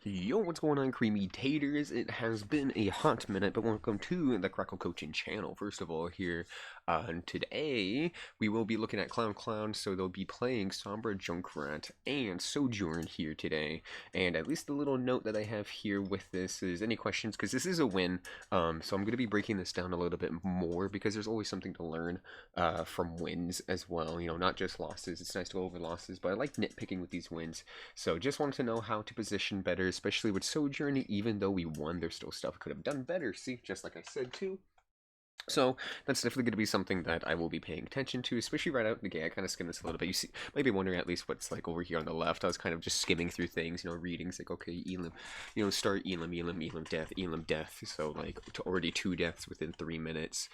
Yo, what's going on, creamy taters? It has been a hot minute, but welcome to the Crackle Coaching channel. First of all, here, and today we will be looking at Clown, so they'll be playing Sombra, Junkrat, and Sojourn here today. And at least the little note that I have here with this is any questions, because this is a win. So I'm going to be breaking this down a little bit more because there's always something to learn from wins as well. You know, not just losses. It's nice to go over losses, but I like nitpicking with these wins. So just wanted to know how to position better, especially with Sojourn. Even though we won, there's still stuff could have done better. See, just like I said too. So that's definitely going to be something that I will be paying attention to, especially right out in the gate. I kind of skimmed this a little bit. You see, might be wondering at least what's like over here on the left. I was kind of just skimming through things, you know, readings like, okay, Elim, you know, start Elim, death. So like already 2 deaths within 3 minutes,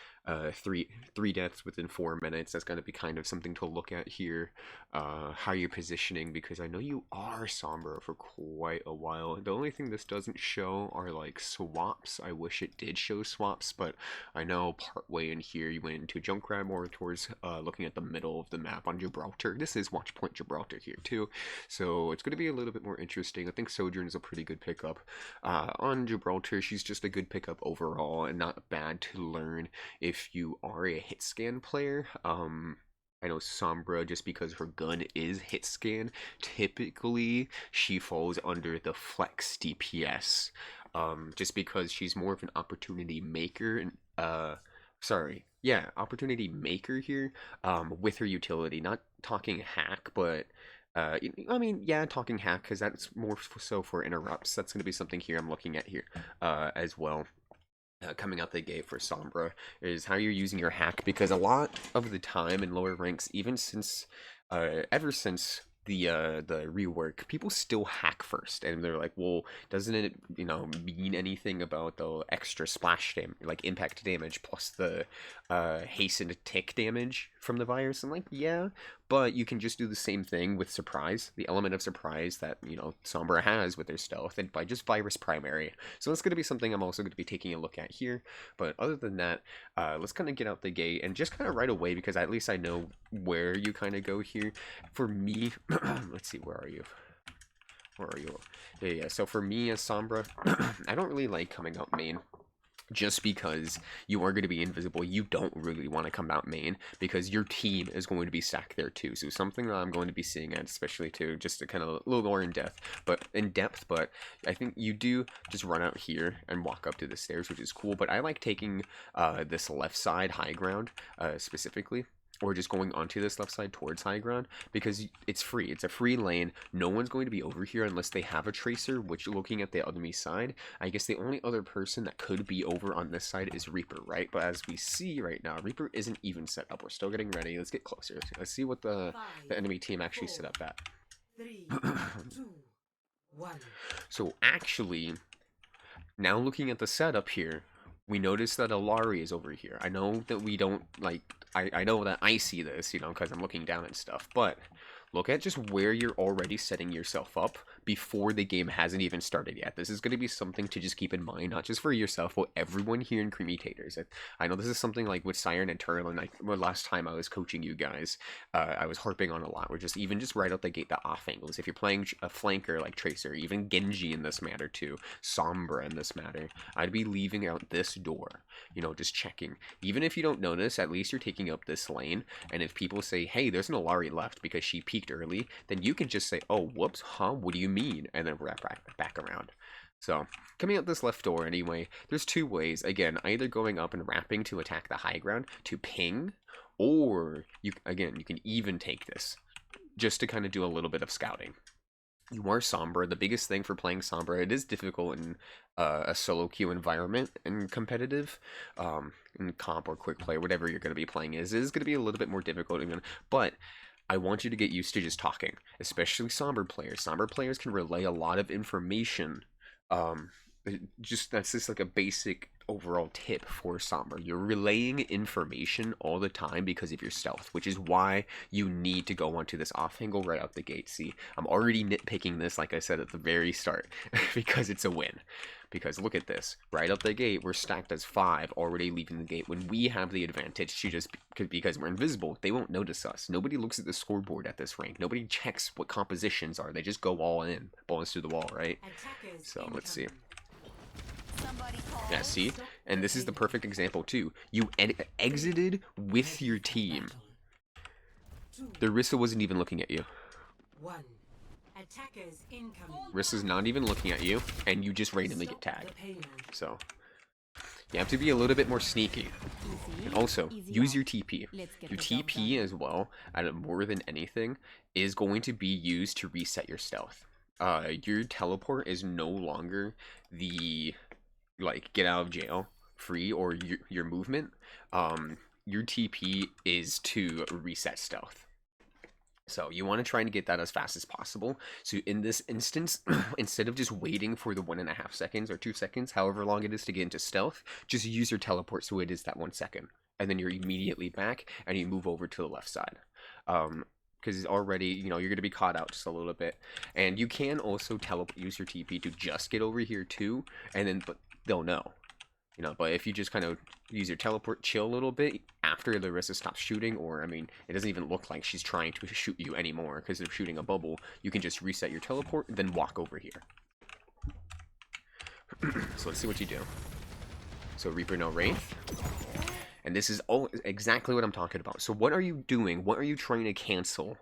three deaths within 4 minutes. That's going to be kind of something to look at here. How you're positioning, because I know you are Sombra for quite a while. The only thing this doesn't show are like swaps. I wish it did show swaps, but I know partway in here you went into Junkrat more towards looking at the middle of the map on Gibraltar. This is Watchpoint Gibraltar here too, so it's going to be a little bit more interesting. I think Sojourn is a pretty good pickup. On Gibraltar, she's just a good pickup overall and not bad to learn if you are a hit scan player. I know Sombra, just because her gun is hit scan, typically she falls under the flex DPS. Just because she's more of an opportunity maker and opportunity maker here, with her utility. Not talking hack, but I mean, yeah, talking hack, because that's more so for interrupts. That's going to be something here I'm looking at here as well. Coming out the gate for Sombra is how you're using your hack, because a lot of the time in lower ranks, even since ever since the rework, people still hack first, and they're like, well, doesn't it, you know, mean anything about the extra splash damage, like impact damage plus the hastened tick damage from the virus? And like, yeah, but you can just do the same thing with surprise, the element of surprise that, you know, Sombra has with their stealth, and by just virus primary. So that's going to be something I'm also going to be taking a look at here. But other than that, let's kind of get out the gate and just kind of right away, because at least I know where you kind of go here. For me, let's see, where are you? Where are you? Yeah. So for me as Sombra, I don't really like coming out main, just because you are going to be invisible. You don't really want to come out main because your team is going to be stacked there too. So something that I'm going to be seeing at, especially too, just to kind of a little more in depth, but I think you do just run out here and walk up to the stairs, which is cool. But I like taking this left side high ground specifically, or just going onto this left side towards high ground, because it's free. It's a free lane. No one's going to be over here unless they have a tracer, which, looking at the enemy side, I guess the only other person that could be over on this side is Reaper, right? But as we see right now, Reaper isn't even set up. We're still getting ready. Let's get closer. Let's see what the enemy team actually set up at. 3, 2, 1. So actually, now looking at the setup here, we notice that Alari is over here. I know that we don't, like, I know that I see this, you know, because I'm looking down and stuff, but look at just where you're already setting yourself up before the game hasn't even started yet. This is going to be something to just keep in mind, not just for yourself, but everyone here in Creamy Taters. I know this is something like with Siren and Turlin, like last time I was coaching you guys, I was harping on a lot. We're just right out the gate, the off angles. If you're playing a flanker like Tracer, even Genji in this matter too, Sombra in this matter, I'd be leaving out this door, you know, just checking. Even if you don't notice, at least you're taking up this lane, and if people say, hey, there's an Alari left because she peeked early, then you can just say, oh, whoops, huh, what do you mean? And then wrap back around. So coming out this left door anyway, there's 2 ways. Again, either going up and wrapping to attack the high ground to ping, or you can even take this just to kind of do a little bit of scouting. You are Sombra. The biggest thing for playing Sombra, it is difficult in a solo queue environment and competitive, in comp or quick play, whatever you're going to be playing is going to be a little bit more difficult even, but I want you to get used to just talking, especially Sombra players. Sombra players can relay a lot of information. That's just like a basic overall tip for Sombra. You're relaying information all the time because of your stealth, which is why you need to go onto this off angle right out the gate. See, I'm already nitpicking this, like I said at the very start, because it's a win. Because look at this, right out the gate, we're stacked as 5, already leaving the gate when we have the advantage to just, because we're invisible, they won't notice us. Nobody looks at the scoreboard at this rank. Nobody checks what compositions are. They just go all in, balls through the wall, right? So let's see. Yeah, see? And this is the perfect example too. You exited with your team. The Rissa wasn't even looking at you. Rissa's not even looking at you, and you just randomly get tagged. So, you have to be a little bit more sneaky. And also, use your TP. Your TP as well, more than anything, is going to be used to reset your stealth. Your teleport is no longer the, like, get out of jail free or your movement. Your TP is to reset stealth. So you want to try and get that as fast as possible. So in this instance, instead of just waiting for the 1.5 seconds or 2 seconds, however long it is to get into stealth, just use your teleport so it is that 1 second. And then you're immediately back and you move over to the left side. Because already, you know, you're going to be caught out just a little bit. And you can also use your TP to just get over here too. And then, but they'll know. You know, but if you just kind of use your teleport, chill a little bit after the Rissa stops shooting, or, I mean, it doesn't even look like she's trying to shoot you anymore because they're shooting a bubble, you can just reset your teleport, then walk over here. So let's see what you do. So Reaper no Wraith. And this is exactly what I'm talking about. So what are you doing? What are you trying to cancel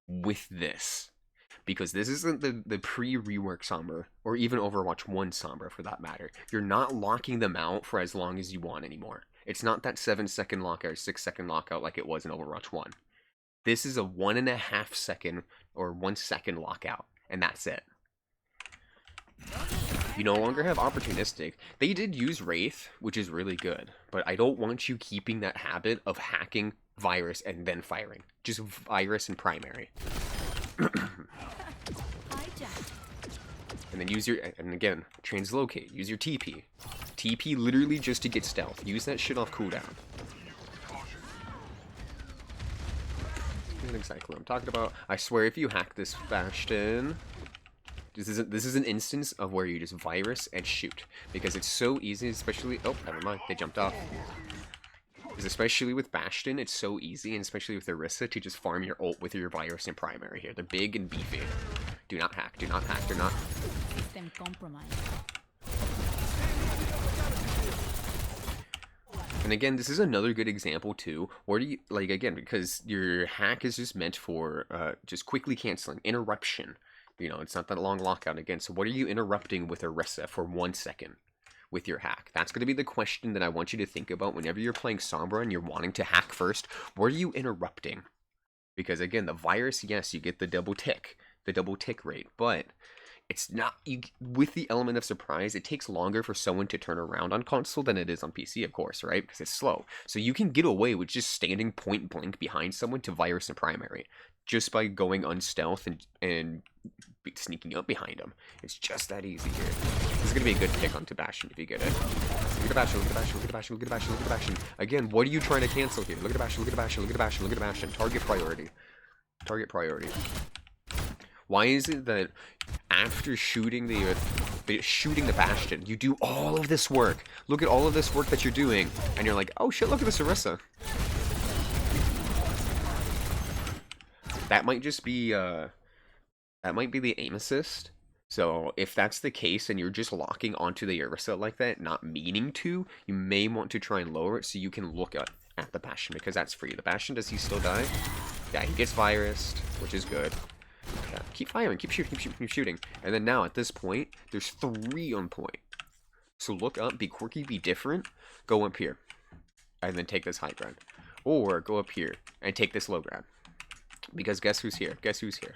with this? Because this isn't the pre-rework Sombra, or even Overwatch 1 Sombra for that matter. You're not locking them out for as long as you want anymore. It's not that 7-second lockout or 6-second lockout like it was in Overwatch 1. This is a 1.5 second or 1 second lockout, and that's it. You no longer have opportunistic. They did use Wraith, which is really good, but I don't want you keeping that habit of hacking Virus and then firing. Just Virus and primary. And then use your, and again, translocate, use your TP. TP literally just to get stealth. Use that shit off cooldown. That's exactly what I'm talking about. I swear if you hack this Bastion, this is an instance of where you just virus and shoot. Because it's so easy, especially, oh, never mind, they jumped off. Because especially with Bastion, it's so easy, and especially with Orisa, to just farm your ult with your virus and primary here. They're big and beefy. Do not hack, do not hack, do not. System compromised. And again, this is another good example too. Where do you, like, again, because your hack is just meant for just quickly canceling, interruption. You know, it's not that long lockout again. So what are you interrupting with Orisa for 1 second? With your hack? That's going to be the question that I want you to think about whenever you're playing Sombra and you're wanting to hack first. What are you interrupting? Because again, the virus, yes, you get the double tick rate, but it's not, with the element of surprise, it takes longer for someone to turn around on console than it is on PC, of course, right? Because it's slow. So you can get away with just standing point blank behind someone to virus and primary, just by going unstealth and sneaking up behind them. It's just that easy here. This is going to be a good pick onto Bastion if you get it. Look at Bastion, look at Bastion, look at Bastion, look at Bastion, look at Bastion. Again, what are you trying to cancel here? Look at Bastion, look at Bastion, look at Bastion, look at Bastion. Target priority. Target priority. Why is it that after shooting the Bastion, you do all of this work? Look at all of this work that you're doing, and you're like, oh shit, look at this Orisa. That might just be, that might be the aim assist. So if that's the case and you're just locking onto the Orisa like that, not meaning to, you may want to try and lower it so you can look at the Bastion, because that's free. The Bastion, does he still die? Yeah, he gets virused, which is good. Yeah, keep firing, keep shooting, keep shooting, keep shooting. And then now, at this point, there's 3 on point. So look up, be quirky, be different, go up here. And then take this high ground. Or go up here and take this low ground. Because guess who's here? Guess who's here?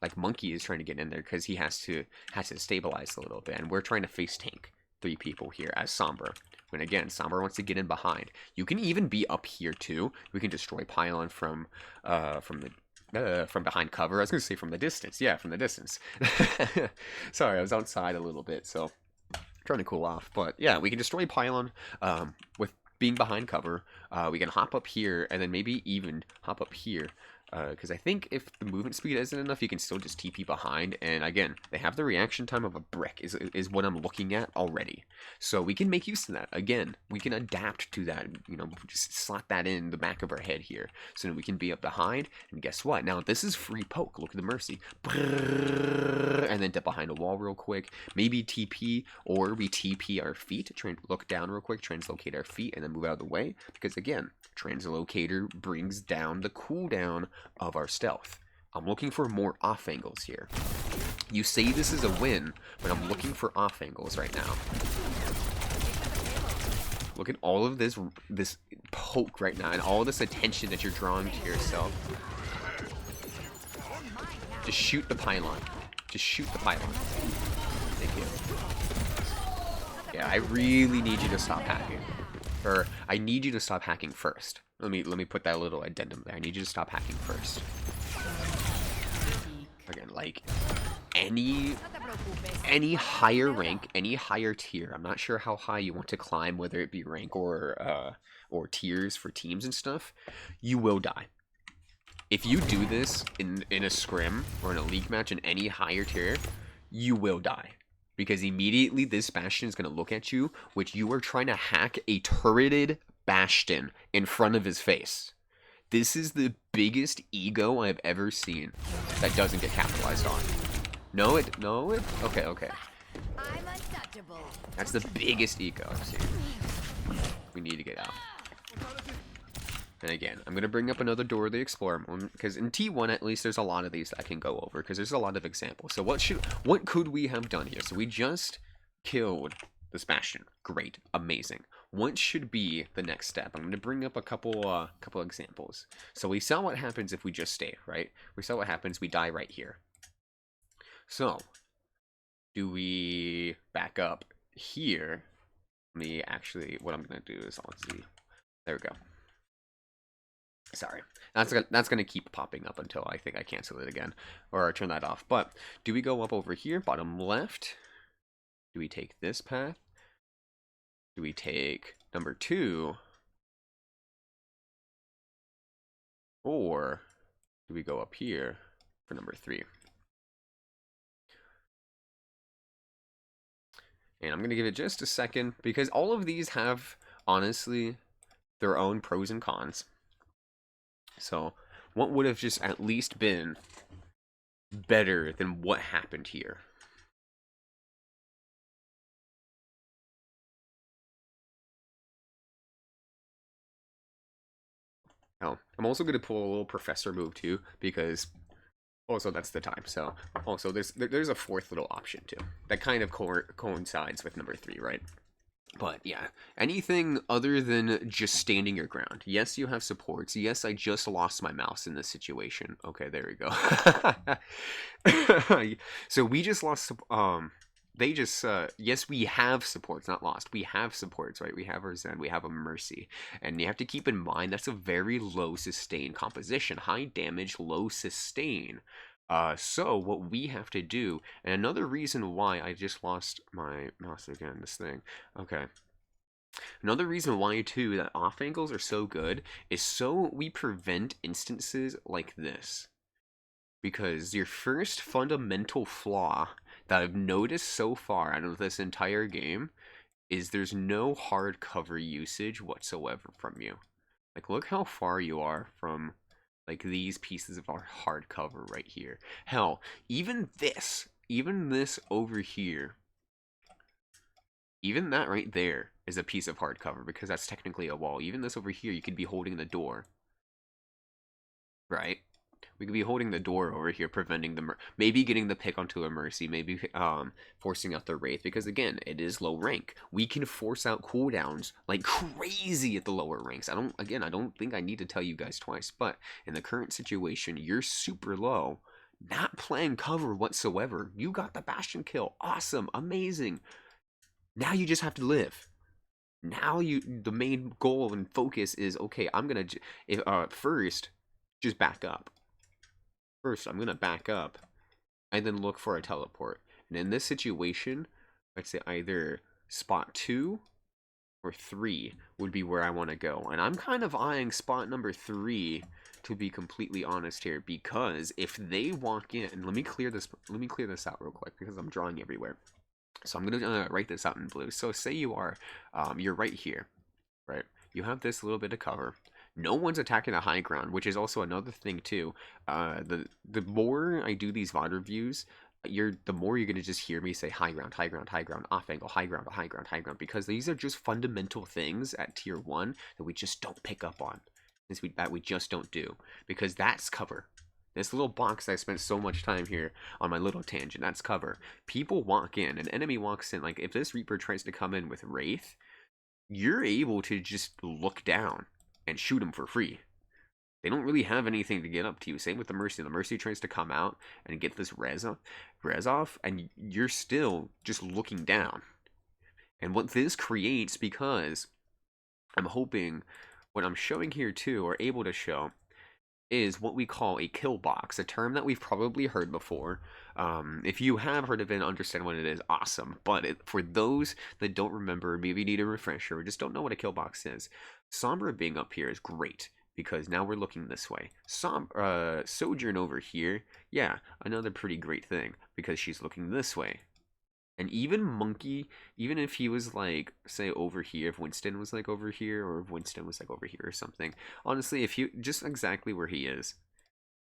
like Monkey is trying to get in there because he has to stabilize a little bit, and we're trying to face tank 3 people here as Sombra. When again, Sombra wants to get in behind. You can even be up here too. We can destroy Pylon from behind cover. I was gonna say from the distance. Yeah, from the distance. Sorry, I was outside a little bit, so trying to cool off. But yeah, we can destroy Pylon with being behind cover. We can hop up here and then maybe even hop up here. Because I think if the movement speed isn't enough, you can still just TP behind. And again, they have the reaction time of a brick is what I'm looking at already. So we can make use of that. Again, we can adapt to that. You know, just slot that in the back of our head here. So that we can be up behind. And guess what? Now, this is free poke. Look at the Mercy. And then dip behind a wall real quick. Maybe TP, or we TP our feet. Look down real quick, translocate our feet, and then move out of the way. Because again, translocator brings down the cooldown of our stealth. I'm looking for more off angles here. You say this is a win, but I'm looking for off angles right now. Look at all of this poke right now and all this attention that you're drawing to yourself. Just shoot the pylon. Just shoot the pylon. Thank you. Yeah, I really need you to stop hacking. Or I need you to stop hacking first. Let me put that little addendum there. I need you to stop hacking first. Again, like any higher rank, any higher tier. I'm not sure how high you want to climb, whether it be rank or tiers for teams and stuff. You will die. If you do this in a scrim or in a league match in any higher tier, you will die. Because immediately this Bastion is going to look at you, which you are trying to hack a turreted Bastion in front of his face. This is the biggest ego I've ever seen that doesn't get capitalized on. No, okay. I'm untouchable. That's the biggest ego I've seen. We need to get out. And again, I'm going to bring up another Door of the Explorer, because in T1 at least there's a lot of these that I can go over, because there's a lot of examples. So what could we have done here? So we just killed this Bastion. Great. Amazing. What should be the next step? I'm going to bring up a couple examples. So we saw what happens if we just stay, right? We saw what happens. We die right here. So, do we back up here? What I'm going to do is, let's see. There we go. Sorry, that's gonna keep popping up until I think I cancel it again or turn that off. But do we go up over here, bottom left? Do we take this path? Do we take number 2? Or do we go up here for number 3? And I'm gonna give it just a second because all of these have honestly their own pros and cons. So, what would have just at least been better than what happened here? Oh, I'm also going to pull a little professor move too, because also that's the time. So, also there's a 4th little option too. That kind of coincides with number 3, right? But yeah, anything other than just standing your ground. Yes, you have supports. Yes, I just lost my mouse in this situation. Okay, there we go. So we just lost, yes, we have supports, not lost. We have supports, right? We have our Zen, we have a Mercy. And you have to keep in mind, that's a very low sustain composition. High damage, low sustain. So what we have to do, and another reason why I just lost my mouse again, this thing. Okay. Another reason why too that off angles are so good is so we prevent instances like this. Because your first fundamental flaw that I've noticed so far out of this entire game is there's no hard cover usage whatsoever from you. Like, look how far you are from like these pieces of our hard cover right here. Hell, even this over here, even that right there is a piece of hard cover because that's technically a wall. Even this over here, you could be holding the door, right? We could be holding the door over here, preventing the maybe getting the pick onto a Mercy, maybe forcing out the Wraith, because again, it is low rank. We can force out cooldowns like crazy at the lower ranks. I don't think I need to tell you guys twice, but in the current situation, you're super low. not playing cover whatsoever. You got the Bastion kill. Awesome. Amazing. Now you just have to live. Now the main goal and focus is, okay, I'm going to, first, just back up. First, I'm going to back up and then look for a teleport. And in this situation, I'd say either spot 2 or 3 would be where I want to go. And I'm kind of eyeing spot number 3, to be completely honest here, because if they walk in, and let me clear this out real quick because I'm drawing everywhere. So I'm gonna write this out in blue. So say you are, you're right here, right? You have this little bit of cover. No one's attacking the high ground, which is also another thing too. The more I do these VOD reviews, the more you're gonna just hear me say high ground, high ground, high ground, off angle, high ground, high ground, high ground, because these are just fundamental things at tier 1 that we just don't pick up on. That we just don't do, because that's cover. This little box I spent so much time here on my little tangent, that's cover. People walk in, an enemy walks in, like if this Reaper tries to come in with Wraith, you're able to just look down and shoot him for free. They don't really have anything to get up to you. Same with the Mercy. The Mercy tries to come out and get this res off, and you're still just looking down. And what this creates, because I'm hoping what I'm showing here too, or able to show, is what we call a kill box, a term that we've probably heard before. If you have heard of it and understand what it is, awesome. But for those that don't remember, maybe need a refresher, or just don't know what a kill box is, Sombra being up here is great, because now we're looking this way. Sojourn over here, yeah, another pretty great thing, because she's looking this way. And even Monkey, even if he was like, say over here, if Winston was like over here, or if Winston was like over here or something, honestly, if you, just exactly where he is,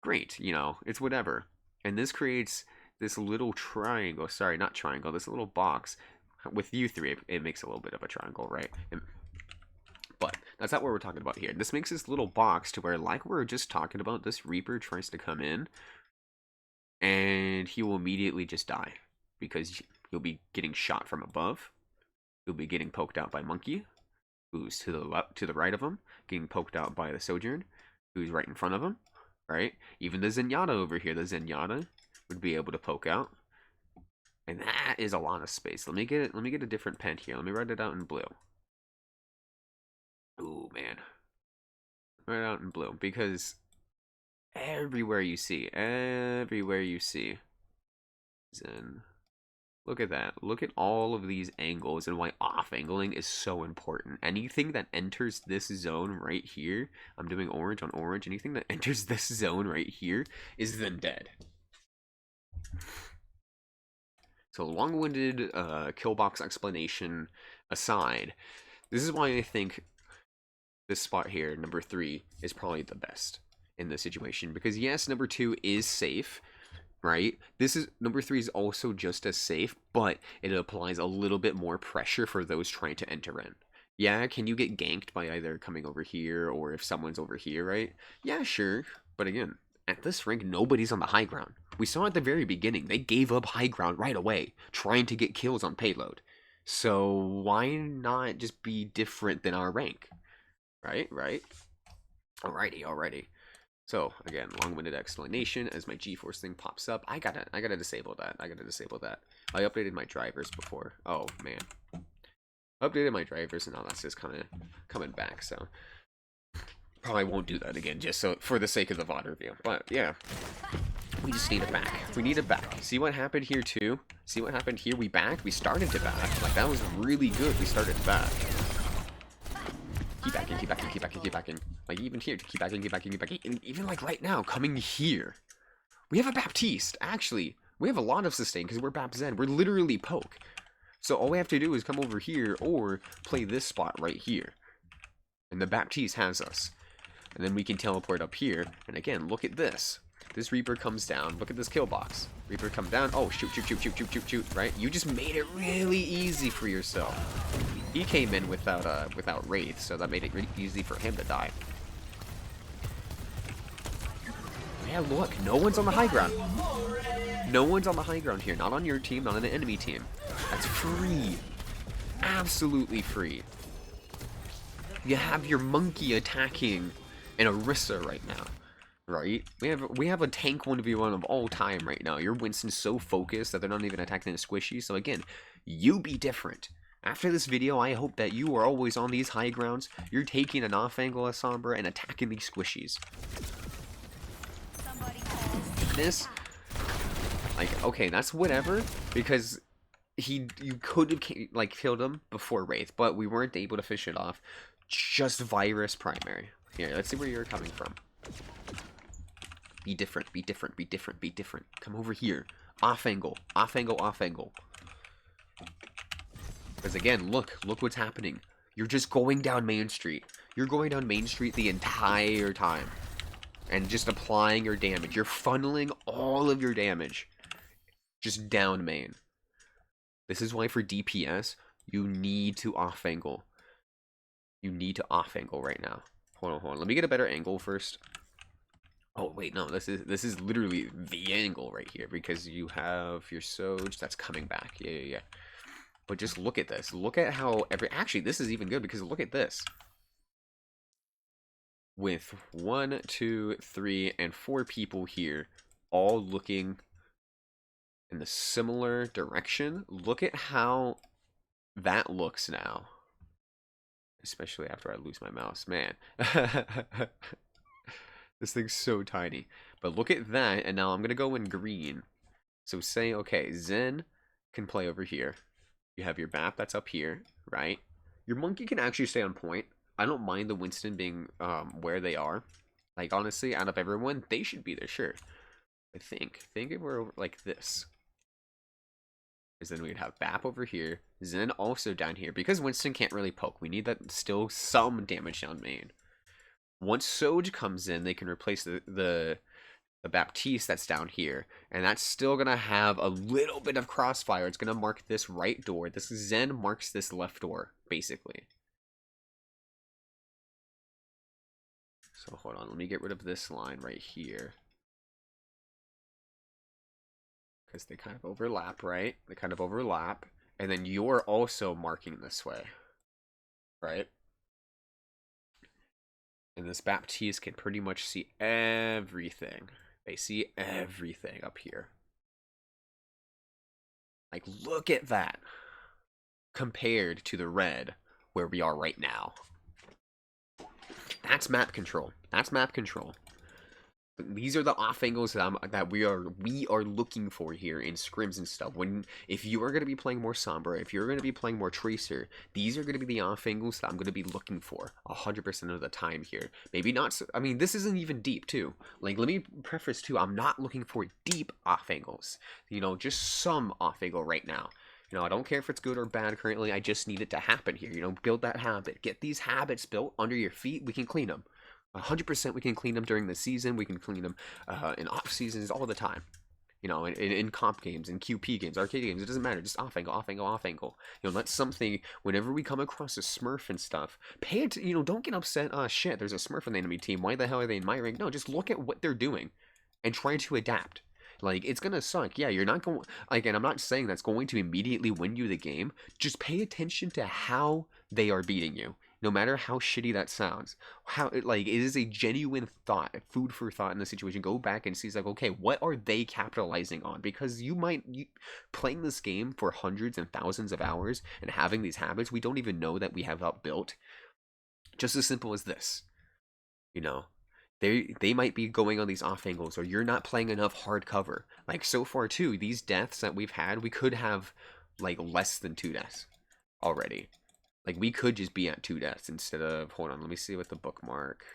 great, you know, it's whatever. And this creates this little triangle, sorry, not triangle, this little box. With you three, it makes a little bit of a triangle, right? But that's not what we're talking about here. This makes this little box to where, like we were just talking about, this Reaper tries to come in, and he will immediately just die, because you'll be getting shot from above. You'll be getting poked out by Monkey, who's to the left, to the right of him, getting poked out by the Sojourn, who's right in front of him, right? Even the Zenyatta over here, the Zenyatta would be able to poke out, and that is a lot of space. Let me get a different pen here. Let me write it out in blue. Ooh, man, write it out in blue, because everywhere you see, Zen. Look at that. Look at all of these angles and why off-angling is so important. Anything that enters this zone right here, I'm doing orange on orange, anything that enters this zone right here is then dead. So long-winded kill box explanation aside, this is why I think this spot here, number 3, is probably the best in this situation. Because yes, number 2 is safe, right? Number 3 is also just as safe, but it applies a little bit more pressure for those trying to enter in. Yeah, can you get ganked by either coming over here or if someone's over here, right? Yeah, sure. But again, at this rank, nobody's on the high ground. We saw at the very beginning, they gave up high ground right away, trying to get kills on payload. So why not just be different than our rank? Right? Alrighty. So again, long-winded explanation as my GeForce thing pops up. I gotta disable that. I updated my drivers before. Oh man, updated my drivers, and now that's just kind of coming back. So probably won't do that again, just so for the sake of the VOD review. But yeah, we just need it back. We need it back. See what happened here too? See what happened here? We backed. We started to back. Like that was really good. We started to back. Keep backing. Like even here, keep backing. And even like right now, coming here, we have a Baptiste. Actually, we have a lot of sustain because we're Bap Zen. We're literally poke. So all we have to do is come over here or play this spot right here. And the Baptiste has us. And then we can teleport up here. And again, look at this. This Reaper comes down. Look at this kill box. Reaper come down. Oh, shoot. Right? You just made it really easy for yourself. He came in without Wraith, so that made it really easy for him to die. Yeah, look. No one's on the high ground. No one's on the high ground here. Not on your team, not on the enemy team. That's free. Absolutely free. You have your Monkey attacking an Orisa right now. right? We have a tank 1v1 of all time right now. Your Winston's so focused that they're not even attacking the squishy. So again, you be different. After this video, I hope that you are always on these high grounds. You're taking an off angle of Sombra and attacking these squishies. This, like, okay, that's whatever, because you could have like killed him before Wraith, but we weren't able to fish it off. Just Virus primary. Here, let's see where you're coming from. Be different, be different, be different, be different. Come over here. Off angle, off angle, off angle. Because again, look what's happening. You're just going down Main Street. You're going down Main Street the entire time. And just applying your damage. You're funneling all of your damage just down main. This is why for DPS, you need to off angle. You need to off angle right now. Hold on. Let me get a better angle first. Oh wait, no, this is literally the angle right here because you have your Soj that's coming back. Yeah. But just look at this. Look at how actually this is even good because look at this. With 1, 2, 3, and 4 people here, all looking in the similar direction. Look at how that looks now. Especially after I lose my mouse, man. This thing's so tiny. But look at that, and now I'm gonna go in green. So say, okay, Zen can play over here. You have your BAP that's up here, right? Your monkey can actually stay on point. I don't mind the Winston being where they are. Like, honestly, out of everyone, they should be there, sure. But think if we're over like this. Because then we'd have BAP over here, Zen also down here. Because Winston can't really poke, we need that still some damage down main. Once Soj comes in, they can replace the Baptiste that's down here. And that's still going to have a little bit of crossfire. It's going to mark this right door. This Zen marks this left door, basically. So hold on, let me get rid of this line right here. Because they kind of overlap, right? They kind of overlap. And then you're also marking this way. Right? And this Baptiste can pretty much see everything. They see everything up here. Like, look at that. Compared to the red, where we are right now. That's map control. That's map control. These are the off angles that we are looking for here in scrims and stuff. If you are going to be playing more Sombra, if you're going to be playing more Tracer, these are going to be the off angles that I'm going to be looking for 100% of the time here. Maybe not. I mean, this isn't even deep too. Like, let me preface too. I'm not looking for deep off angles. You know, just some off angle right now. You know, I don't care if it's good or bad currently. I just need it to happen here. You know, build that habit. Get these habits built under your feet. We can clean them. 100% we can clean them during the season. We can clean them in off seasons all the time. You know, in comp games, in QP games, arcade games. It doesn't matter. Just off angle, off angle, off angle. You know, that's something. Whenever we come across a Smurf and stuff, pay it. You know, don't get upset. Shit, there's a Smurf on the enemy team. Why the hell are they in my rank? No, just look at what they're doing, and try to adapt. Like, it's gonna suck. Yeah, you're not going. Like, and I'm not saying that's going to immediately win you the game. Just pay attention to how they are beating you. No matter how shitty that sounds, it is a genuine thought, food for thought in the situation. Go back and see, it's like, okay, what are they capitalizing on? Because playing this game for hundreds and thousands of hours and having these habits, we don't even know that we have outbuilt. Just as simple as this, you know. They might be going on these off angles, or you're not playing enough hard cover. Like, so far too, these deaths that we've had, we could have like less than 2 deaths already. Like, we could just be at 2 deaths instead of, hold on, let me see what the bookmark.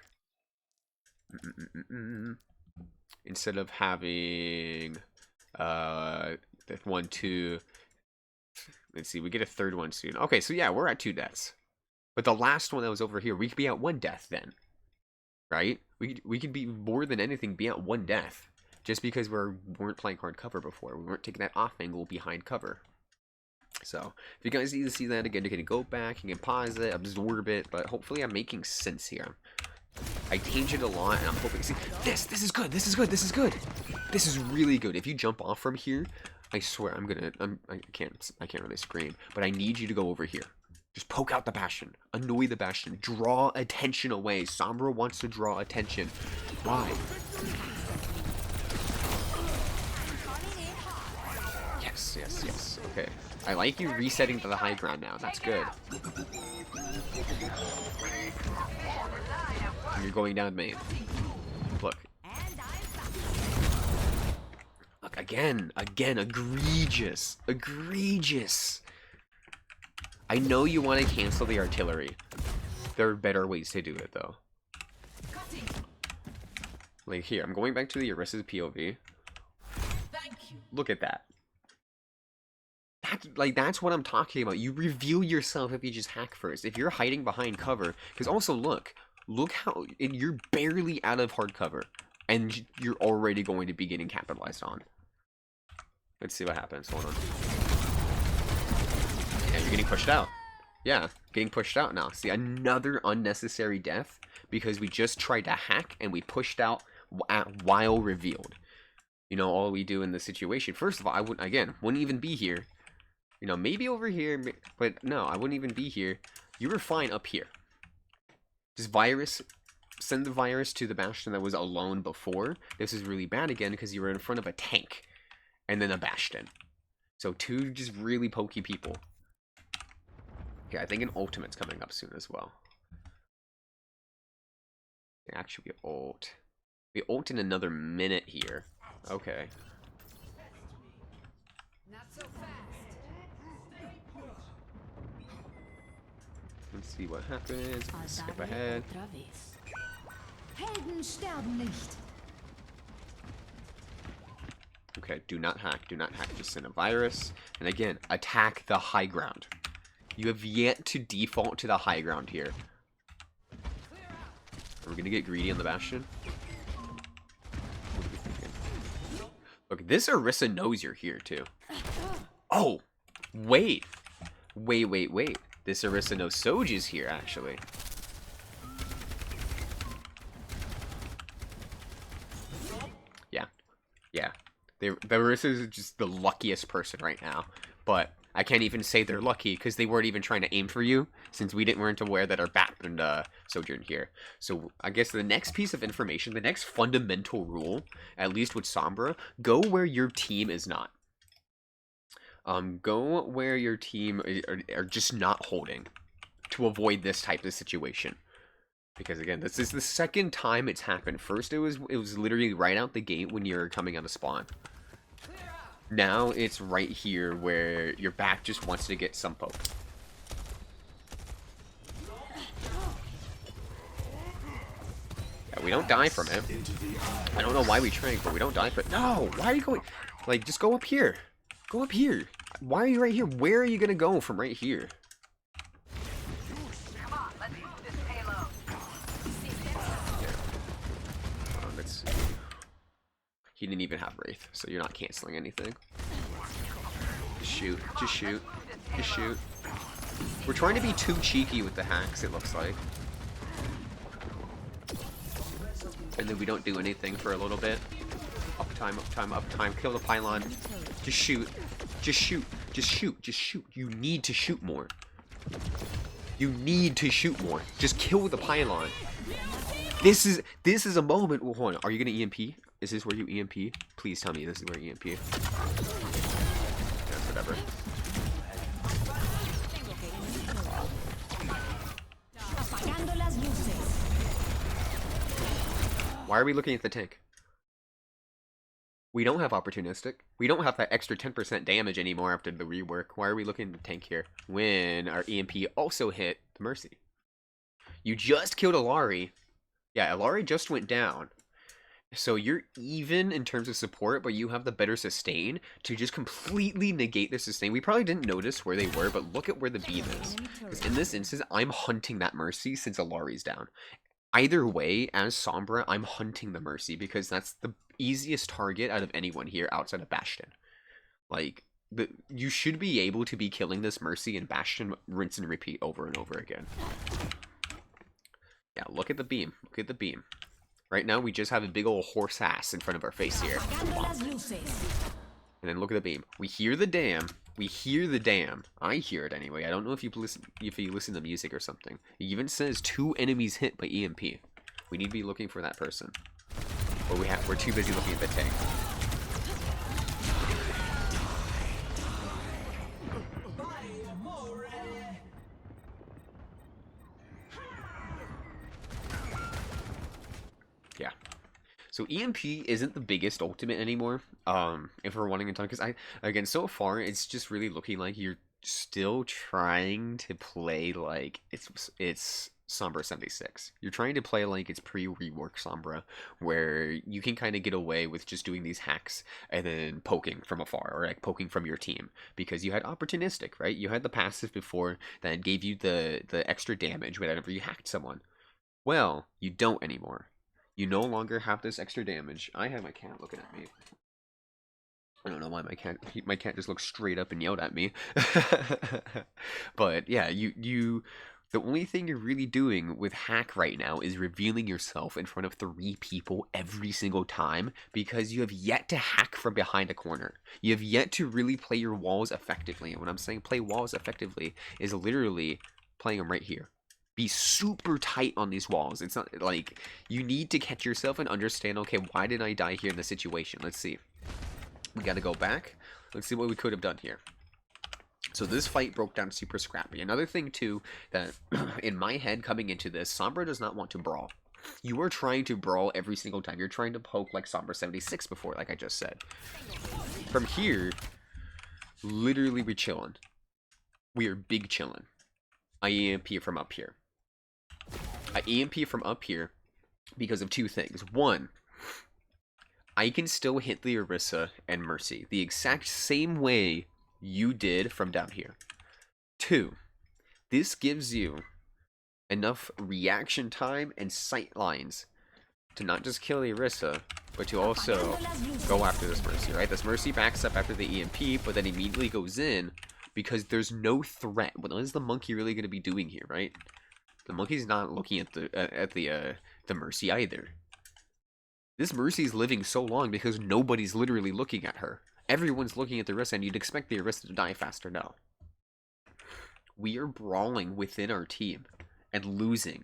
Instead of having 1, 2, let's see, we get a third one soon. Okay, so yeah, we're at 2 deaths. But the last one that was over here, we could be at 1 death then. Right? We could be, more than anything, be at 1 death. Just because we weren't playing hard cover before. We weren't taking that off angle behind cover. So, if you guys need to see that again, you can go back, you can pause it, absorb it, but hopefully I'm making sense here. I change it a lot, and I'm hoping, see, this is good, this is good, this is good. This is really good. If you jump off from here, I swear I can't really scream, but I need you to go over here. Just poke out the Bastion. Annoy the Bastion. Draw attention away. Sombra wants to draw attention. Why? Yes, yes, yes. Okay. I like you resetting to the high ground now. That's good. You're going down main. Look. Look, again, egregious. Egregious. I know you want to cancel the artillery. There are better ways to do it, though. Like, here, I'm going back to the Orissa's POV. Look at that. That's what I'm talking about. You reveal yourself if you just hack first. If you're hiding behind cover, because also look how you're barely out of hard cover, and you're already going to be getting capitalized on. Let's see what happens. Hold on. Yeah, you're getting pushed out. Yeah, getting pushed out now. See, another unnecessary death because we just tried to hack and we pushed out while revealed. You know, all we do in this situation. First of all, I wouldn't even be here. You know, maybe over here, but no, I wouldn't even be here. You were fine up here. Just send the virus to the Bastion that was alone before. This is really bad again because you were in front of a tank and then a Bastion. So two just really pokey people. Yeah, I think an ultimate's coming up soon as well. Actually, we ult in another minute here. Okay. Not so fast. Let's see what happens. Skip ahead. Helden sterben nicht. Okay, do not hack. Do not hack. Just send a virus. And again, attack the high ground. You have yet to default to the high ground here. Are we gonna get greedy on the Bastion? What are we thinking? Look, this Orisa knows you're here too. Oh! Wait! Wait. This Orisa knows Soji's here, actually. Yeah. The Orisa is just the luckiest person right now. But I can't even say they're lucky because they weren't even trying to aim for you since we weren't aware that our Bat and Sojourn here. So I guess the next piece of information, the next fundamental rule, at least with Sombra, go where your team is not. Go where your team are just not holding to avoid this type of situation. Because again, this is the second time it's happened. First, it was literally right out the gate when you're coming out of spawn. Now it's right here where your back just wants to get some poke. Yeah, we don't die from it. I don't know why we trained, but we don't die from it. No! Why are you going... Like, just go up here. Go up here. Why are you right here? Where are you gonna go from right here? Come on, let's move this payload. Yeah. Let's see. He didn't even have Wraith, so you're not canceling anything. Just shoot. Just shoot. Just shoot. We're trying to be too cheeky with the hacks, it looks like. And then we don't do anything for a little bit. Uptime, uptime, uptime. Kill the pylon. Just shoot. Just shoot. Just shoot. Just shoot. You need to shoot more. You need to shoot more. Just kill the pylon. This is a moment. Well, hold on. Are you gonna EMP? Is this where you EMP? Please tell me this is where you EMP. Yeah, whatever. Why are we looking at the tank? We don't have opportunistic. We don't have that extra 10% damage anymore after the rework. Why are we looking at the tank here when our EMP also hit the Mercy? You just killed Alari. Yeah, Alari just went down. So you're even in terms of support, but you have the better sustain to just completely negate the sustain. We probably didn't notice where they were, but look at where the beam is. Because in this instance, I'm hunting that Mercy since Alari's down. Either way, as Sombra, I'm hunting the Mercy because that's the easiest target out of anyone here outside of Bastion. Like, you should be able to be killing this Mercy and Bastion rinse and repeat over and over again. Yeah, look at the beam. Look at the beam. Right now, we just have a big old horse ass in front of our face here. And then look at the beam. We hear the dam. We hear the dam. I hear it anyway. I don't know if you listen to music or something. It even says 2 enemies hit by EMP. We need to be looking for that person. But we're too busy looking at the tank. Yeah. So EMP isn't the biggest ultimate anymore. If we're wanting to talk, because again, so far it's just really looking like you're still trying to play like it's Sombra 76. You're trying to play like it's pre-rework Sombra, where you can kind of get away with just doing these hacks and then poking from afar, or like poking from your team, because you had opportunistic, right? You had the passive before that gave you the extra damage whenever you hacked someone. Well, you don't anymore. You no longer have this extra damage. I have my cat looking at me. I don't know why my cat just looked straight up and yelled at me. But yeah, the only thing you're really doing with hack right now is revealing yourself in front of 3 people every single time, because you have yet to hack from behind a corner. You have yet to really play your walls effectively. And when I'm saying play walls effectively, is literally playing them right here. Be super tight on these walls. It's not like you need to catch yourself and understand, okay, why did I die here in this situation? Let's see. We got to go back. Let's see what we could have done here. So this fight broke down super scrappy. Another thing too, that in my head coming into this, Sombra does not want to brawl. You are trying to brawl every single time. You're trying to poke like Sombra 76 before, like I just said. From here, literally we chillin'. We are big chillin'. I EMP from up here. I EMP from up here because of 2 things. 1, I can still hit the Orisa and Mercy the exact same way you did from down here. 2, this gives you enough reaction time and sight lines to not just kill the Orisa, but to also go after this Mercy, right? This Mercy backs up after the EMP, but then immediately goes in because there's no threat. What is the monkey really going to be doing here, right? The monkey's not looking at the Mercy either. This Mercy's living so long because nobody's literally looking at her. Everyone's looking at the Orisa, and you'd expect the Orisa to die faster now. We are brawling within our team and losing.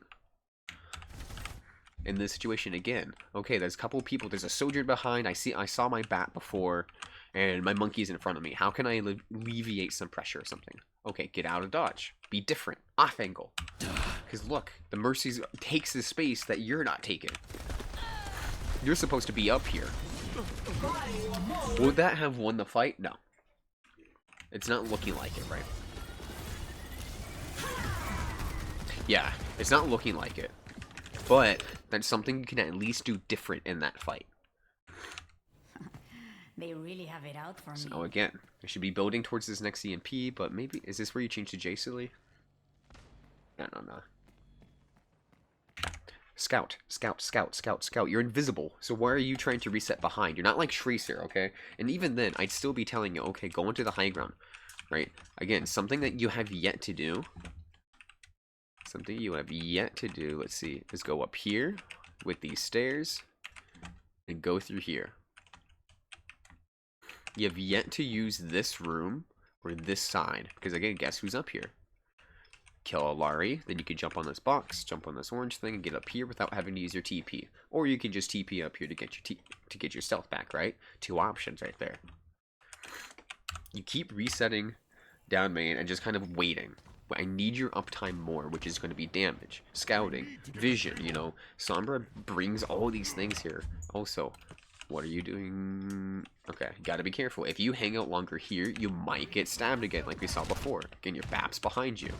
In this situation again. Okay, there's a couple people. There's a Sojourn behind. I saw my bat before, and my monkey's in front of me. How can I alleviate some pressure or something? Okay, get out of dodge. Be different. Off angle. Because look, the Mercy takes the space that you're not taking. You're supposed to be up here. Would that have won the fight? No. It's not looking like it, right? Yeah, it's not looking like it. But that's something you can at least do different in that fight. They really have it out for me. So again, I should be building towards this next EMP, but maybe, is this where you change to J Silly? No. Scout. You're invisible. So why are you trying to reset behind? You're not like Tracer, okay? And even then, I'd still be telling you, okay, go into the high ground, right? Again, something that you have yet to do. Let's see, is go up here with these stairs and go through here. You have yet to use this room or this side, because again, guess who's up here? Kill a Lari, then you can jump on this box, jump on this orange thing, and get up here without having to use your TP. Or you can just TP up here to get your stealth back, right? 2 options right there. You keep resetting down main and just kind of waiting. I need your uptime more, which is going to be damage, scouting, vision, you know. Sombra brings all these things here. Also, what are you doing? Okay, gotta be careful. If you hang out longer here, you might get stabbed again, like we saw before. Again, your BAP's behind you.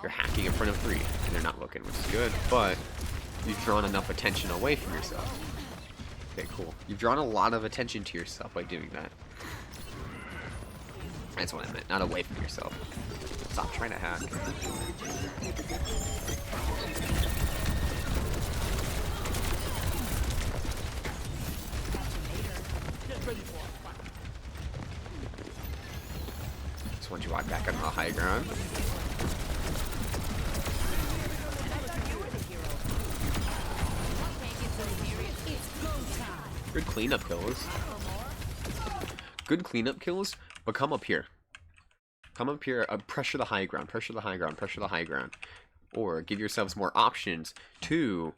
You're hacking in front of 3, and they're not looking, which is good, but you've drawn enough attention away from yourself. Okay, cool. You've drawn a lot of attention to yourself by doing that. That's what I meant, not away from yourself. Stop trying to hack. Just want you walk back on the high ground. Good cleanup kills. good cleanup kills, but come up here. Come up here, pressure the high ground, pressure the high ground, pressure the high ground. Or give yourselves more options to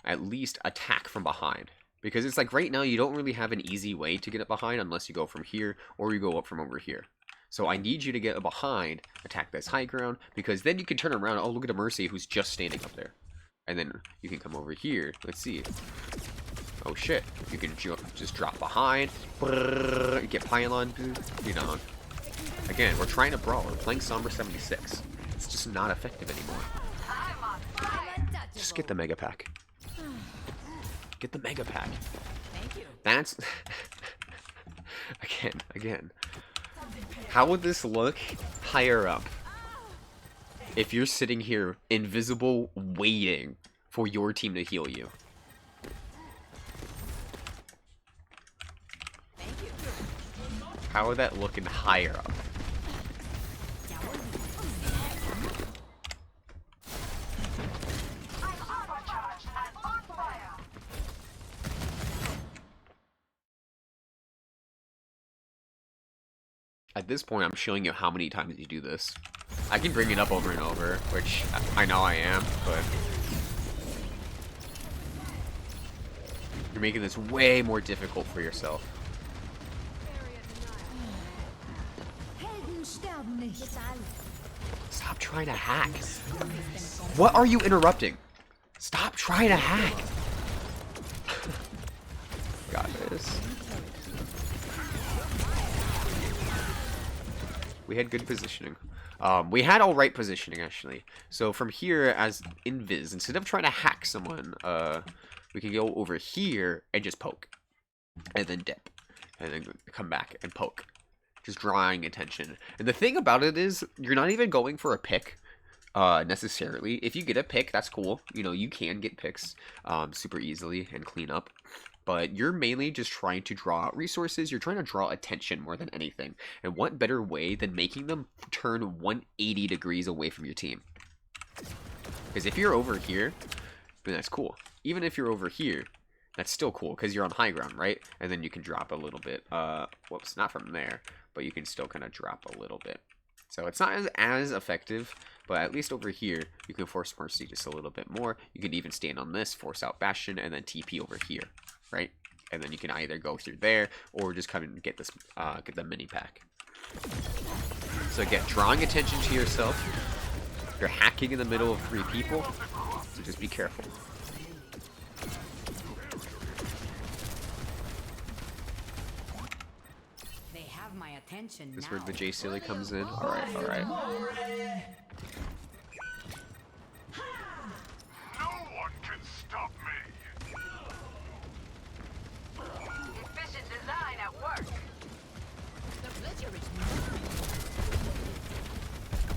at least attack from behind. Because it's like right now you don't really have an easy way to get it behind unless you go from here or you go up from over here. So I need you to get behind, attack this high ground, because then you can turn around. Oh, look at a Mercy who's just standing up there. And then you can come over here. Let's see. Oh shit. You can just drop behind. Get pylon. You know. Again, we're trying to brawl. We're playing Somber 76. It's just not effective anymore. I'm on fire. Just get the Mega Pack. Get the Mega Pack. Thank you. That's... Again. How would this look higher up? If you're sitting here, invisible, waiting for your team to heal you. Thank you. How would that look in higher up? I'm overcharged and on fire. At this point, I'm showing you how many times you do this. I can bring it up over and over, which I know I am, but... You're making this way more difficult for yourself. Helden sterben nicht. Stop trying to hack. What are you interrupting? Stop trying to hack. Got this. We had good positioning. We had all right positioning, actually. So from here, as invis, instead of trying to hack someone, we can go over here and just poke. And then dip. And then come back and poke. Just drawing attention. And the thing about it is, you're not even going for a pick, necessarily. If you get a pick, that's cool. You know, you can get picks super easily and clean up. But you're mainly just trying to draw out resources. You're trying to draw attention more than anything. And what better way than making them turn 180 degrees away from your team? Because if you're over here, then that's cool. Even if you're over here, that's still cool because you're on high ground, right? And then you can drop a little bit. Whoops, not from there. But you can still kind of drop a little bit. So it's not as effective, but at least over here, you can force Mercy just a little bit more. You can even stand on this, force out Bastion, and then TP over here, right? And then you can either go through there, or just come and get this, get the mini pack. So again, drawing attention to yourself. You're hacking in the middle of 3 people, so just be careful. They have my attention This is now. where the J Silly comes in. Alright, alright. No one can stop me. Efficient design at work.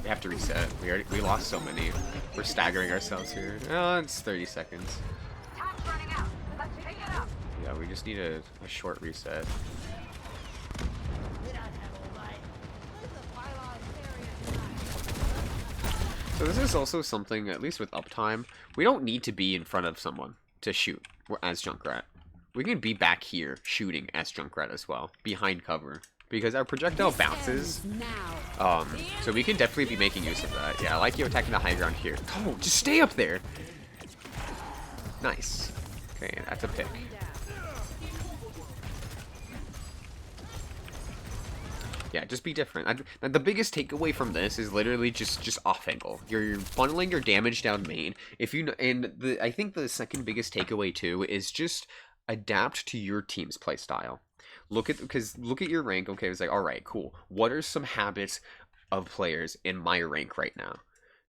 We have to reset. We lost so many. We're staggering ourselves here. Oh, it's 30 seconds. Time's running out. Let's pick it up. Yeah, we just need a short reset. So this is also something, at least with uptime, we don't need to be in front of someone to shoot as Junkrat. We can be back here shooting as Junkrat as well, behind cover. Because our projectile bounces, so we can definitely be making use of that. Yeah, I like you attacking the high ground here. Oh, just stay up there! Nice. Okay, that's a pick. Yeah, just be different. The biggest takeaway from this is literally just off angle. You're funneling your damage down main. If you and I think the second biggest takeaway too is just adapt to your team's playstyle. Look at your rank. Okay, it's like, all right, cool. What are some habits of players in my rank right now?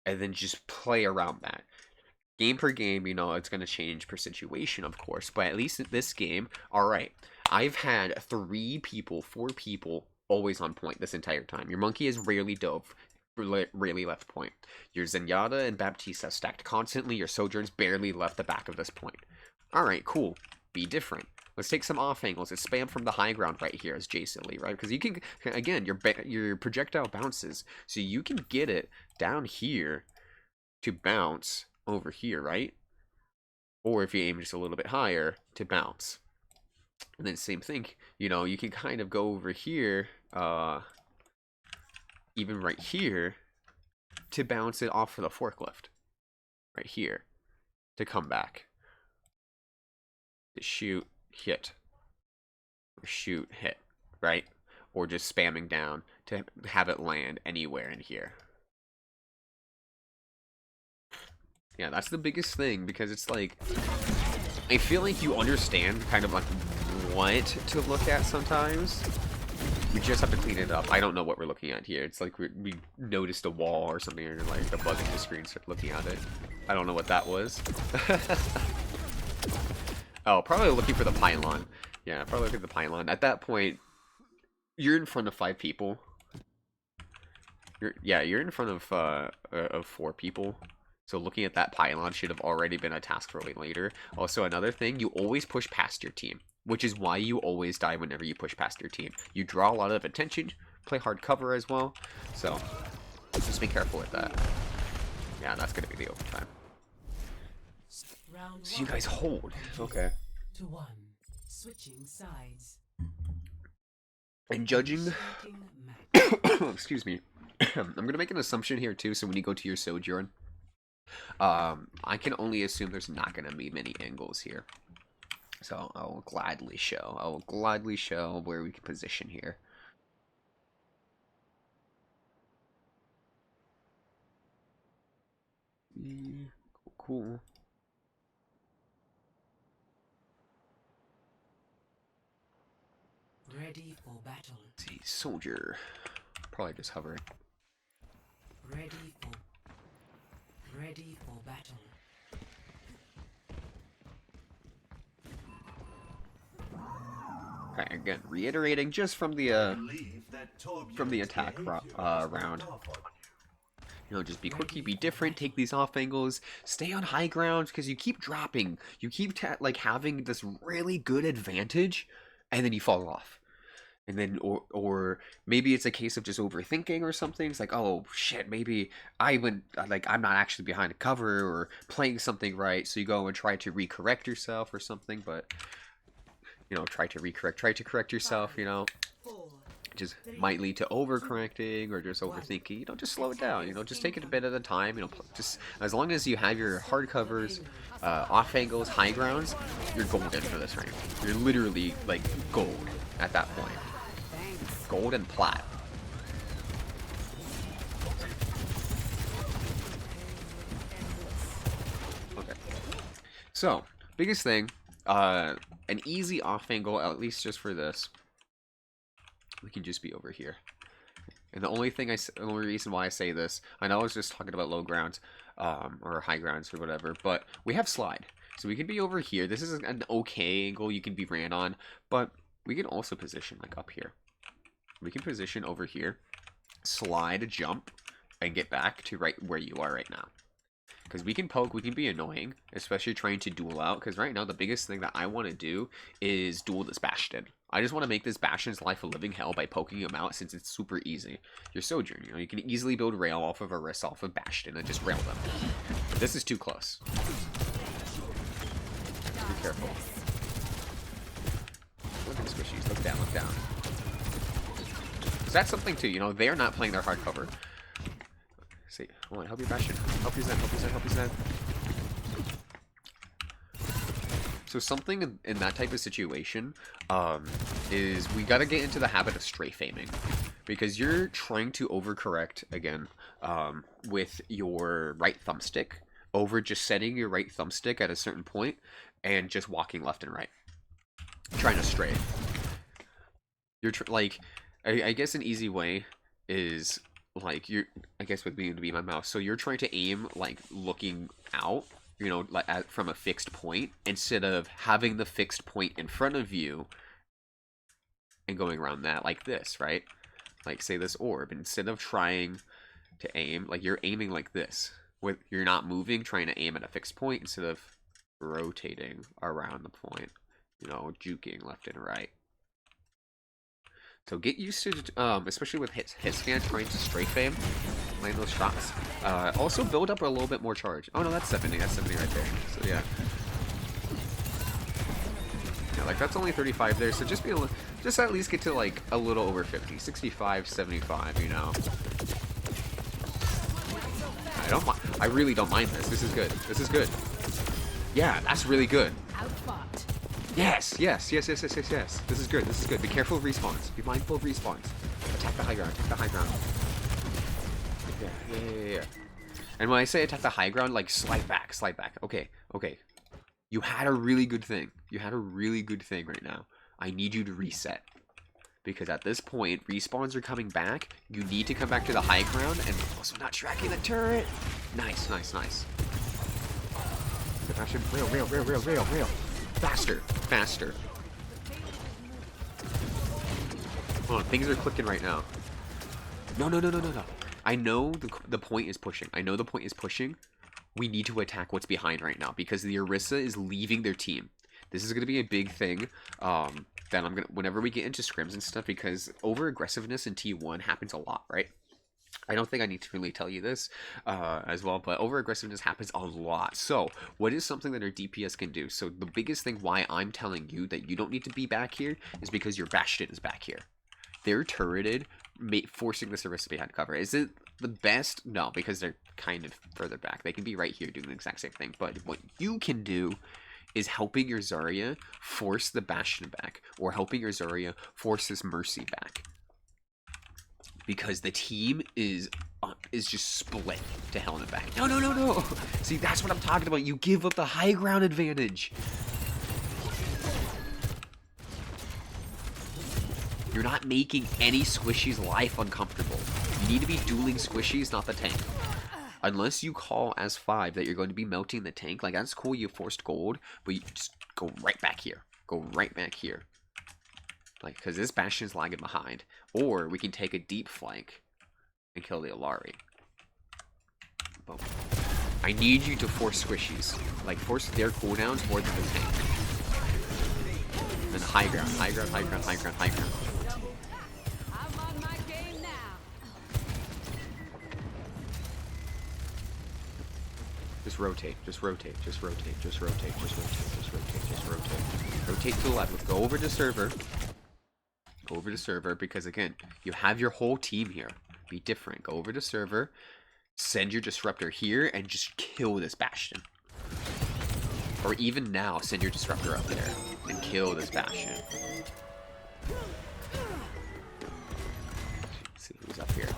And then just play around that. Game per game, you know, it's going to change per situation, of course. But at least in this game, all right, I've had 4 people always on point this entire time. Your monkey has rarely dove, rarely left point. Your Zenyatta and Baptiste have stacked constantly. Your Sojourn's barely left the back of this point. All right, cool. Be different. Let's take some off angles. It's spam from the high ground right here as J Silly, right? Because you can, again, your projectile bounces, so you can get it down here to bounce over here, right? Or if you aim just a little bit higher, to bounce. And then same thing, you can kind of go over here, even right here, to bounce it off for the forklift. Right here. To come back. To shoot, hit. Or shoot, hit. Right? Or just spamming down to have it land anywhere in here. Yeah, that's the biggest thing, because it's like, I feel like you understand kind of like what to look at sometimes. We just have to clean it up. I don't know what we're looking at here. It's like we noticed a wall or something, or like a bug in the screen, start looking at it. I don't know what that was. Oh, probably looking for the pylon. Yeah, probably looking for the pylon. At that point, you're in front of 5 people. You're in front of 4 people. So looking at that pylon should have already been a task for later. Also, another thing, you always push past your team, which is why you always die whenever you push past your team. You draw a lot of attention, play hard cover as well, so just be careful with that. Yeah, that's going to be the overtime. So you guys hold. Okay. To 1. Switching sides. And judging... Excuse me. I'm going to make an assumption here too, so when you go to your Sojourn, I can only assume there's not going to be many angles here. So I will gladly show where we can position here. Cool. Ready for battle. Let's see, soldier. Probably just hover. Ready for battle. Okay, again, reiterating just from the attack round. Just be quirky, be different, take these off angles, stay on high ground, because you keep dropping. You keep like having this really good advantage, and then you fall off. And then, or maybe it's a case of just overthinking or something. It's like, oh shit, maybe I'm not actually behind a cover or playing something right. So you go and try to recorrect yourself or something, but try to correct yourself. Just might lead to overcorrecting or just overthinking. Just slow it down. Just take it a bit at a time. Just as long as you have your hard covers, off angles, high grounds, you're golden for this round. You're literally like gold at that point. Gold and plat. Okay. So, biggest thing, an easy off angle, at least just for this. We can just be over here. And the only reason why I say this, I know I was just talking about low grounds, or high grounds or whatever, but we have slide. So we can be over here. This is an okay angle you can be ran on, but we can also position like up here. We can position over here, slide, jump, and get back to right where you are right now. Because we can poke, we can be annoying, especially trying to duel out, because right now the biggest thing that I want to do is duel this Bastion. I just want to make this Bastion's life a living hell by poking him out, since it's super easy. Your Sojourn, you can easily build rail off of Arissa, off of Bastion, and just rail them. But this is too close. Be careful. Look at the squishies, look down, look down. So that's something too, they're not playing their hard cover. See, hold on, help your Bastion. Help your Zen, help your Zen, help your Zen. So something in that type of situation is we gotta get into the habit of strafe aiming. Because you're trying to overcorrect, again, with your right thumbstick over just setting your right thumbstick at a certain point and just walking left and right. Trying to strafe. You're I guess an easy way is like I guess with me to be my mouse. So you're trying to aim like looking out, like from a fixed point instead of having the fixed point in front of you and going around that like this, right? Like say this orb, instead of trying to aim, like you're aiming like this. You're not moving, trying to aim at a fixed point instead of rotating around the point, juking left and right. So get used to, especially with hit scan, trying to strafe aim, land those shots. Also build up a little bit more charge. Oh no, that's 70 right there. So yeah. it. Like, that's only 35 there, so just be a little, just at least get to, like, a little over 50. 65, 75, you know. I really don't mind this. This is good. This is good. Yeah, that's really good. Outfought. Yes, yes, yes, yes, yes, yes, yes. This is good. This is good. Be careful of respawns. Be mindful of respawns. Attack the high ground. Attack the high ground. Yeah. And when I say attack the high ground, like, slide back, slide back. Okay, okay. You had a really good thing. You had a really good thing right now. I need you to reset. Because at this point, respawns are coming back. You need to come back to the high ground and also not tracking the turret. Nice, nice, nice. Rail. Faster, faster. Hold on, things are clicking right now. No. I know the point is pushing. I know the point is pushing. We need to attack what's behind right now because the Orisa is leaving their team. This is going to be a big thing. That I'm gonna whenever we get into scrims and stuff, because over aggressiveness in T1 happens a lot, right? I don't think I need to really tell you this as well, but over aggressiveness happens a lot. So what is something that our DPS can do? So the biggest thing why I'm telling you that you don't need to be back here is because your Bastion is back here. They're turreted, forcing this Orisa behind cover. Is it the best? No, because they're kind of further back. They can be right here doing the exact same thing. But what you can do is helping your Zarya force the Bastion back, or helping your Zarya force this Mercy back. Because the team is just split to hell in the back. No. See, that's what I'm talking about. You give up the high ground advantage. You're not making any squishy's life uncomfortable. You need to be dueling squishies, not the tank. Unless you call as 5 that you're going to be melting the tank, like, that's cool, you forced gold, but you just go right back here. Go right back here. Like, because this Bastion's lagging behind. Or we can take a deep flank and kill the Alari. Boom. I need you to force squishies. Like, force their cooldowns more than the tank. And high ground. I'm on my game now. Just rotate. Rotate to the left. Go over to server. Because again, you have your whole team here. Be different. Go over to server. Send your disruptor here and just kill this Bastion. Or even now, send your disruptor up there and kill this Bastion. Let's see who's up here.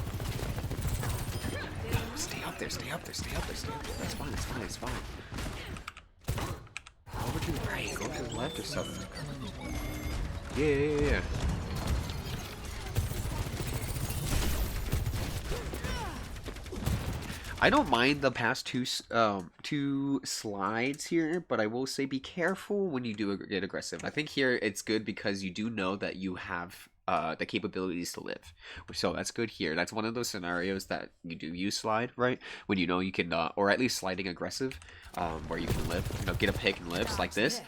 Stay up there. That's fine. Go over to the right, go to the left or something. Yeah. I don't mind the past two slides here, but I will say be careful when you do get aggressive. I think here it's good because you do know that you have the capabilities to live. So that's good here. That's one of those scenarios that you do use slide, right? When you know you can, or at least sliding aggressive, where you can live, you know, get a pick and lives like this.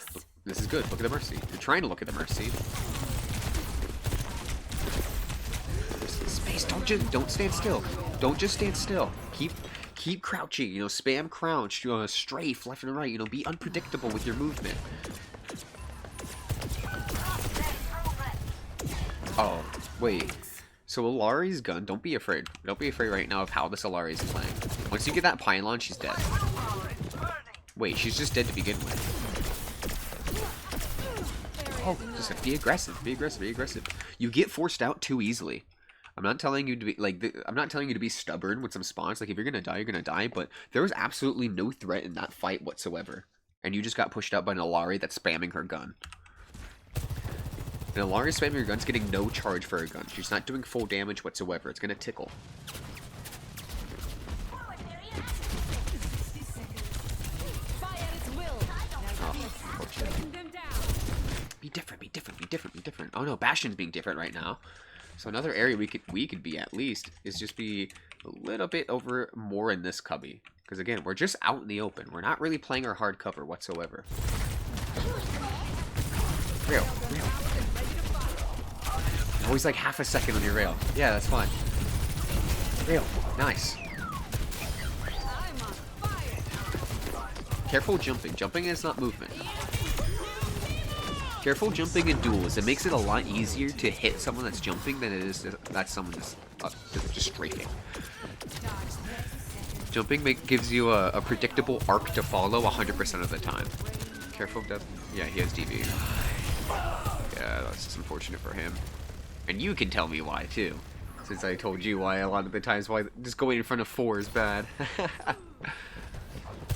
This is good. Look at the Mercy. You're trying to look at the Mercy. Space. Don't stand still. Don't just stand still. Keep crouching. You know, spam crouch. Strafe left and right. You know, be unpredictable with your movement. Oh, wait. So Alari's gun, don't be afraid. Don't be afraid right now of how this Alari's playing. Once you get that pylon, she's dead. Wait, she's just dead to begin with. Oh, just be aggressive. You get forced out too easily. I'm not telling you to be I'm not telling you to be stubborn with some spawns. Like, if you're gonna die, you're gonna die. But there was absolutely no threat in that fight whatsoever, and you just got pushed out by an Alari that's spamming her gun. And Alari spamming her gun's getting no charge for her gun. She's not doing full damage whatsoever. It's gonna tickle. Be different. Oh no, Bastion's being different right now. So another area we could be at least is just be a little bit over more in this cubby. Because again, we're just out in the open. We're not really playing our hard cover whatsoever. Rail. Always like half a second on your rail. Yeah, that's fine. Rail. Nice. Careful jumping. Jumping is not movement. Careful jumping in duels. It makes it a lot easier to hit someone that's jumping than it is that someone that's just strafing. Jumping gives you a predictable arc to follow 100% of the time. Careful death. Yeah, he has DB. Yeah, that's just unfortunate for him. And you can tell me why, too. Since I told you why a lot of the times why just going in front of 4 is bad.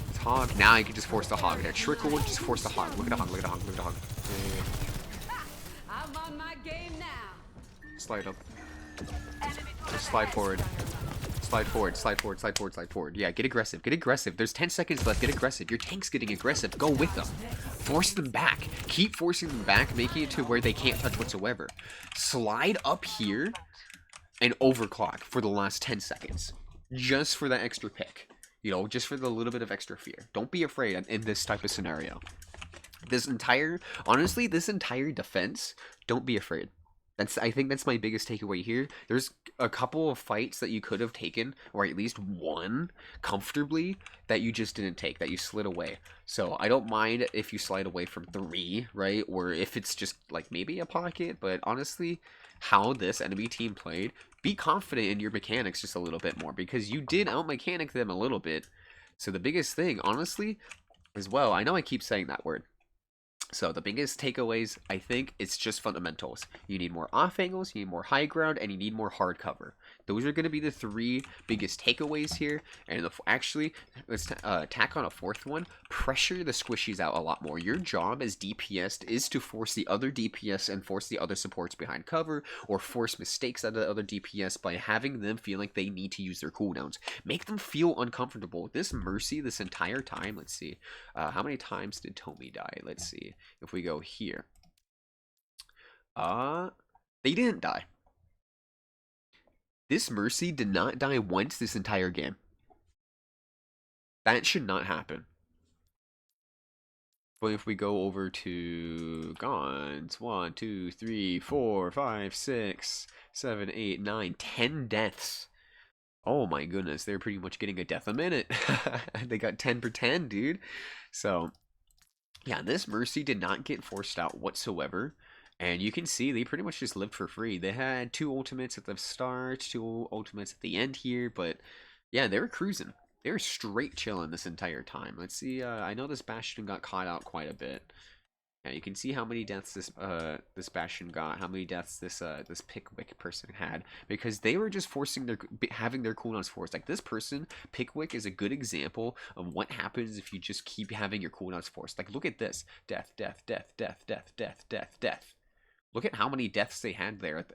It's hog. Now you can just force the hog. There. Trickle, just force the hog. Look at the hog, look at the hog, look at the hog. Yeah. I'm on my game now. Slide up. Just slide forward. Slide forward, slide forward, slide forward, slide forward. Yeah, get aggressive, get aggressive. There's 10 seconds left, get aggressive. Your tank's getting aggressive, go with them. Force them back. Keep forcing them back, making it to where they can't touch whatsoever. Slide up here and overclock for the last 10 seconds. Just for that extra pick. You know, just for the little bit of extra fear. Don't be afraid in this type of scenario. Honestly, this entire defense, don't be afraid. I think that's my biggest takeaway here. There's a couple of fights that you could have taken, or at least one, comfortably, that you just didn't take, that you slid away. So I don't mind if you slide away from 3, right? Or if it's just, like, maybe a pocket, but honestly, how this enemy team played, be confident in your mechanics just a little bit more, because you did out-mechanic them a little bit. So the biggest thing, honestly, as well, I know I keep saying that word. So the biggest takeaways, I think, it's just fundamentals. You need more off angles, you need more high ground, and you need more hard cover. Those are going to be the 3 biggest takeaways here. And actually, let's tack on a 4th one. Pressure the squishies out a lot more. Your job as DPS is to force the other DPS and force the other supports behind cover, or force mistakes out of the other DPS by having them feel like they need to use their cooldowns. Make them feel uncomfortable. This Mercy, this entire time, let's see. How many times did Tomi die? Let's see. If we go here. They didn't die. This Mercy did not die once this entire game. That should not happen. But if we go over to Gons, 1, 2, 3, 4, 5, 6, 7, 8, 9, 10 deaths. Oh my goodness, they're pretty much getting a death a minute. They got 10 per 10, dude. So, yeah, this Mercy did not get forced out whatsoever. And you can see they pretty much just lived for free. They had 2 ultimates at the start, 2 ultimates at the end here. But, yeah, they were cruising. They were straight chilling this entire time. Let's see. I know this Bastion got caught out quite a bit. Yeah, you can see how many deaths this Bastion got, how many deaths this Pickwick person had, because they were just having their cooldowns forced. Like this person, Pickwick, is a good example of what happens if you just keep having your cooldowns forced. Like look at this, death, death, death, death, death, death, death, death. Look at how many deaths they had there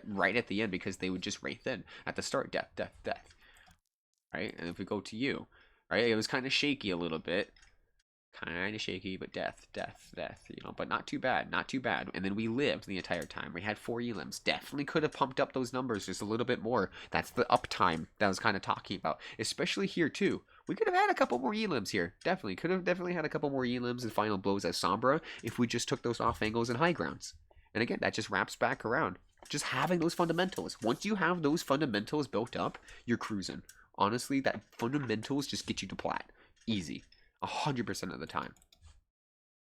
right at the end, because they would just wraith in at the start, death, death, death. Right, and if we go to you, right, it was kind of shaky a little bit. Kind of shaky, but death, death, death, you know, but not too bad, not too bad. And then we lived the entire time. We had 4 elims. Definitely could have pumped up those numbers just a little bit more. That's the uptime that I was kind of talking about. Especially here, too. We could have had a couple more elims here. Definitely. Could have definitely had a couple more elims and final blows as Sombra if we just took those off angles and high grounds. And again, that just wraps back around. Just having those fundamentals. Once you have those fundamentals built up, you're cruising. Honestly, that fundamentals just get you to plat. Easy. 100% of the time.